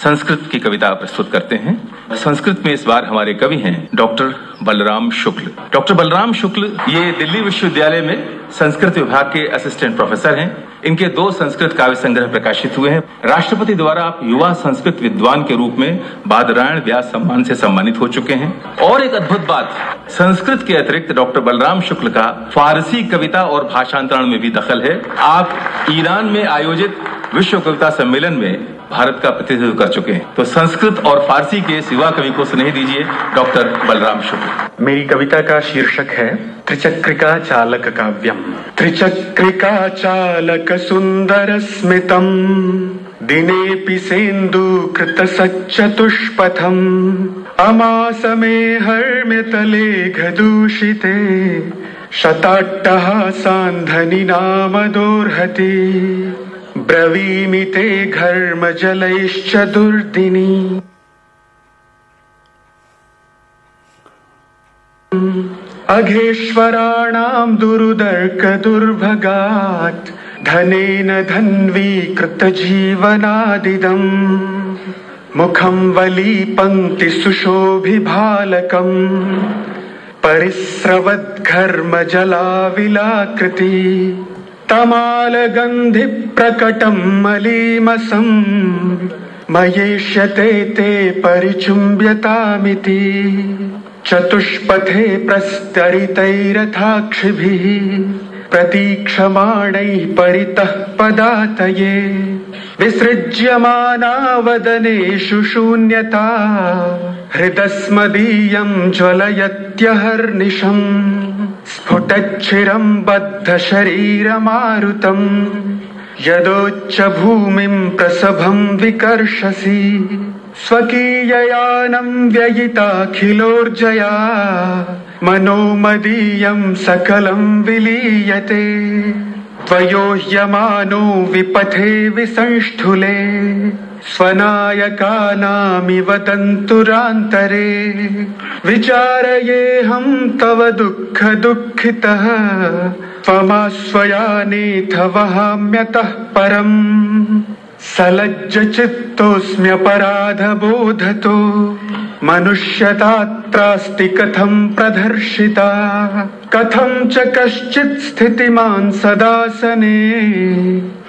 संस्कृत की कविता प्रस्तुत करते हैं। संस्कृत में इस बार हमारे कवि हैं डॉक्टर बलराम शुक्ल। डॉक्टर बलराम शुक्ल ये दिल्ली विश्वविद्यालय में संस्कृत विभाग के असिस्टेंट प्रोफेसर हैं। इनके 2 संस्कृत काव्य संग्रह प्रकाशित हुए हैं। राष्ट्रपति द्वारा आप युवा संस्कृत विद्वान के रूप में बादरायण व्यास सम्मान से सम्मानित हो चुके हैं। और एक अद्भुत बात, संस्कृत के अतिरिक्त डॉक्टर बलराम शुक्ल का फारसी कविता और भाषांतरण में भी दखल है। आप ईरान में आयोजित विश्व कविता सम्मेलन में भारत का प्रतिनिधित्व कर चुके हैं। तो संस्कृत और फारसी के युवा कवि को स्नेह दीजिए डॉक्टर बलराम शुक्ल। मेरी कविता का शीर्षक है त्रिचक्रिका चालक काव्यम। त्रिचक्रिका चालक सुंदर स्मितम दिनेपि सेन्दु कृत सच्चतुष्पथम अमासमे हर्म्यतलेघ दूषिते शताट्टहासान्धनि नाम दोर्हति ब्रवीमि ते घर्म जलैश्च दुर्दिनी। अघेश्वराणां दुरुदर्क दुर्भगात् धनेन धन्वीकृत जीवनादिदम् मुखं वली पंक्ति सुशोभिभालकम् परिस्रवद्घर्म जलाविलाकृति तमाल गंधि प्रकटम मलीमसम मयेष्यते ते परिचुम्ब्यतामिति चतुष्पथे प्रस्तरितैरथाक्षिभिः प्रतीक्षमाणैः परितः पदातये विसृज्यमाना वदनेषु शून्यता हृदस्मदीयं ज्वलयत्यहर्निशम् स्फुटच्छिरं बद्ध शरीरमारुतम् यदोच्च भूमिं प्रसभं विकर्षसि स्वकीययानं व्ययिताखिलोर्जया मनोमदीयं सकलं विलीयते त्वयोह्यमानो विपथे विसंष्ठुले स्वनायकानामिव तन्तुरान्तरे विचारयेऽहं तव दुःख दुःखितः त्वमास्वयानेथ वहाम्यतः परम् सलज्ज चित्तोऽस्म्यपराधबोधतो मनुष्यतात्रास्ति कथं प्रदर्शिता कथं च कश्चित् स्थितिमान् सदासने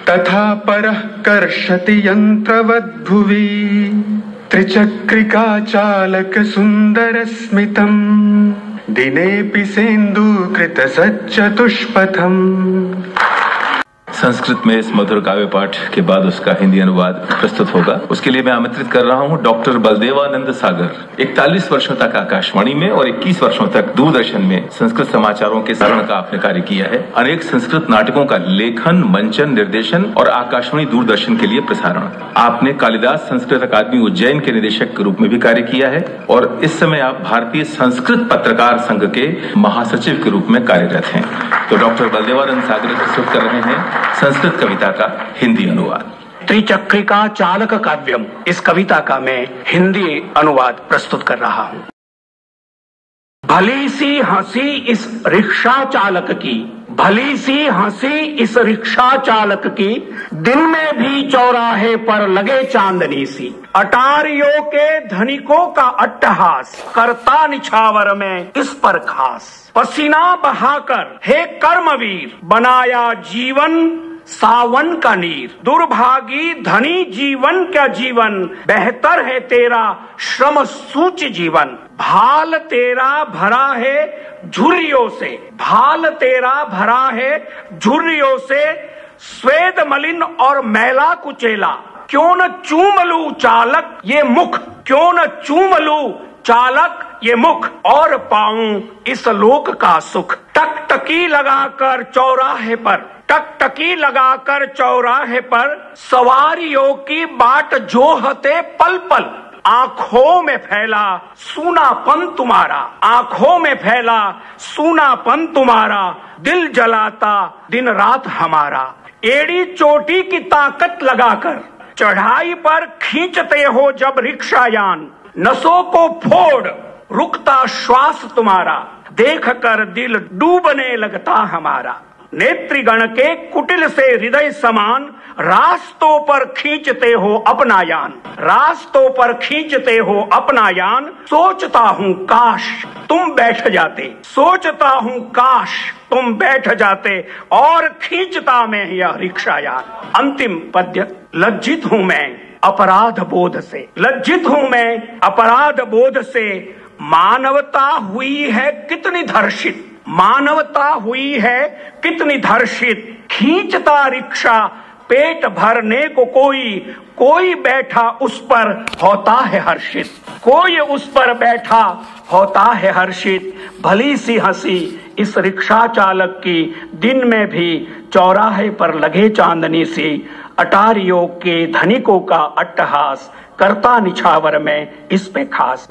तथा परः कर्षति यन्त्रवद्भुवि त्रिचक्रिका चालक सुन्दर स्मितम् दिनेपि सेन्दूकृत सच्चतुष्पथम्। संस्कृत में इस मधुर काव्य पाठ के बाद उसका हिंदी अनुवाद प्रस्तुत होगा। उसके लिए मैं आमंत्रित कर रहा हूं डॉक्टर बलदेवानंद सागर। 41 वर्षों तक आकाशवाणी में और 21 वर्षों तक दूरदर्शन में संस्कृत समाचारों के सारण का आपने कार्य किया है। अनेक संस्कृत नाटकों का लेखन, मंचन, निर्देशन और आकाशवाणी दूरदर्शन के लिए प्रसारण। आपने कालिदास संस्कृत अकादमी उज्जैन के निदेशक के रूप में भी कार्य किया है और इस समय आप भारतीय संस्कृत पत्रकार संघ के महासचिव के रूप में कार्यरत हैं। तो डॉक्टर बलदेवानंद सागर प्रस्तुत कर रहे हैं संस्कृत कविता का हिंदी अनुवाद। त्रिचक्रिका चालक काव्यम, इस कविता का मैं हिंदी अनुवाद प्रस्तुत कर रहा हूं। भली सी हंसी इस रिक्शा चालक की, भली सी हंसी इस रिक्शा चालक की, दिन में भी चौराहे पर लगे चांदनी सी। अटारियों के धनिकों का अट्टहास करता निछावर में इस पर खास। पसीना बहाकर हे कर्मवीर बनाया जीवन सावन का नीर। दुर्भागी धनी जीवन क्या जीवन, बेहतर है तेरा श्रम सूच जीवन। भाल तेरा भरा है झुर्रियों से, भाल तेरा भरा है झुर्रियों से, स्वेद मलिन और मैला कुचेला। क्यों न चूम लूं चालक ये मुख, क्यों न चूम लूं चालक ये मुख, और पाऊं इस लोक का सुख। टकटकी लगाकर चौराहे पर, टकटकी लगाकर चौराहे पर, सवारियों की बाट जोहते पल पल। आंखों में फैला सूनापन तुम्हारा, आंखों में फैला सूनापन तुम्हारा, दिल जलाता दिन रात हमारा। एड़ी चोटी की ताकत लगाकर चढ़ाई पर खींचते हो जब रिक्शायान, नसों को फोड़ रुकता श्वास तुम्हारा, देख कर दिल डूबने लगता हमारा। नेत्रीगण के कुटिल से हृदय समान, रास्तों पर खींचते हो अपना यान, रास्तों पर खींचते हो अपना यान। सोचता हूँ काश तुम बैठ जाते, सोचता हूँ काश तुम बैठ जाते, और खींचता मैं यह रिक्शा यान। अंतिम पद्य। लज्जित हूँ मैं अपराध बोध से, लज्जित हूँ मैं अपराध बोध से, मानवता हुई है कितनी धर्षित, मानवता हुई है कितनी धर्षित। खींचता रिक्शा पेट भरने को कोई, कोई बैठा उस पर होता है हर्षित, कोई उस पर बैठा होता है हर्षित। भली सी हंसी इस रिक्शा चालक की, दिन में भी चौराहे पर लगे चांदनी सी। अटारियों के धनिकों का अट्टहास, करता निछावर में इस पे खास।